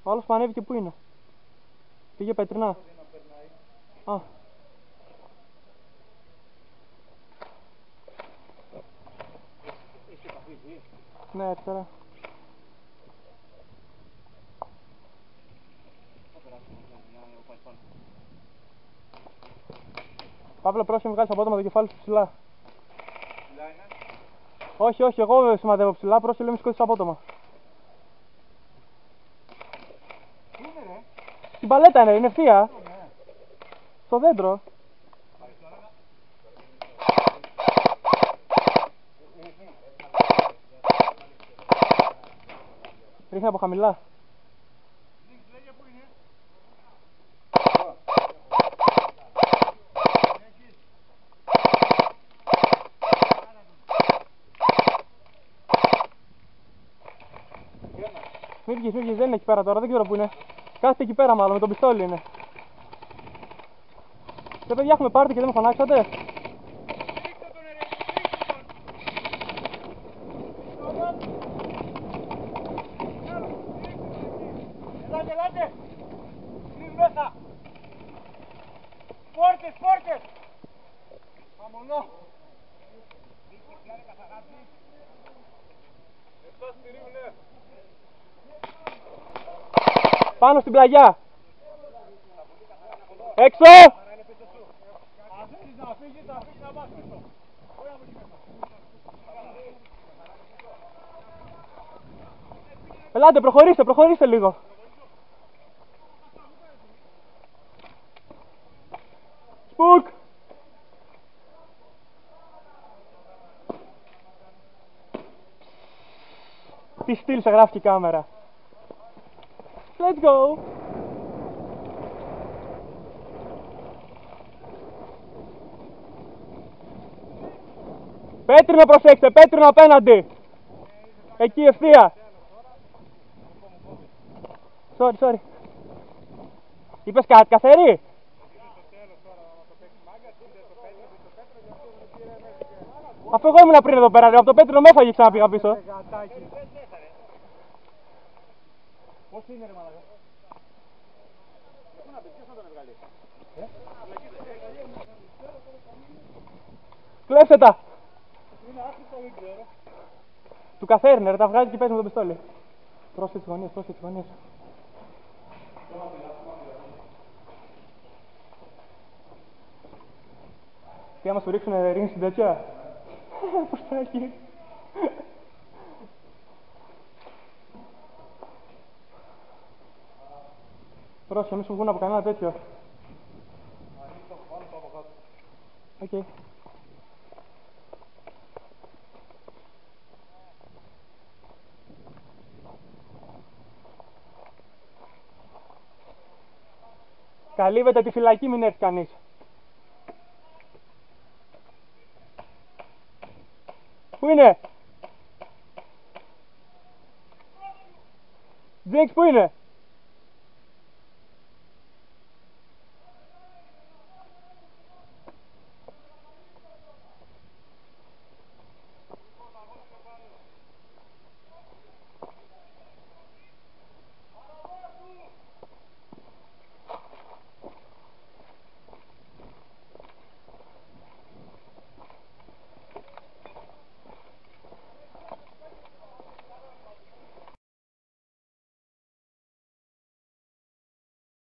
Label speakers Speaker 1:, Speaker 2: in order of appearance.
Speaker 1: Ο άλλος που ανέβηκε πού είναι? Πήγε πέτρινα. Α. Ναι, αριστερά. Παύλο, πρόσεχε να βγάλεις απότομα το κεφάλι σου ψηλά. Ψηλά είναι? Όχι, όχι, εγώ σημαδεύω ψηλά, πρόσεχε λέμε σηκώσεις απότομα. Πού είναι ρε? Στην παλέτα είναι ευθεία. Στο δέντρο. Ρίχνει από χαμηλά. Μην βγεις, δεν είναι εκεί πέρα τώρα, δεν ξέρω που είναι. Κάθεται εκεί πέρα μάλλον, με τον πιστόλι είναι. Και παιδιά έχουμε πάρτι και δεν με φωνάξατε. Ελάτε! Μην μέσα! Πόρτες! Αμονώ! Πάνω στην πλαγιά! Έξω! Να φύγει να πας πίσω. Ελάτε, προχωρήστε λίγο. Σπουκ! Τι στυλ σε γράφει η κάμερα. Let's go! Πέτρινο προσέξτε, πέτρινο απέναντι. Εκεί ευθεία. Sorry. Είπες κάτι καθαρή? Αφού εγώ ήμουν πριν εδώ πέρα, από το πέτρινο με έφαγε ξανά πήγα πίσω. Πώς είναι ρε μαλάκα? Πού να πεις, ποιος να τον βγάλει? Κλέψτε τα! Είναι άκρητα ή ξέρω. Του καθαίρνε ρε, τα βγάζει και παίζει με το πιστόλι. Πρόσεχε τις γωνίες, Τι άμα σου ρίξουνε ρίχνεις στην τέτοια? Πώς θα έχει? Πρόσεχε, μη σου βγουν από κανένα τέτοιο. Οκ. Καλύβεται τη φυλακή, μην έρθει κανείς. Πού είναι? Jinx, πού είναι?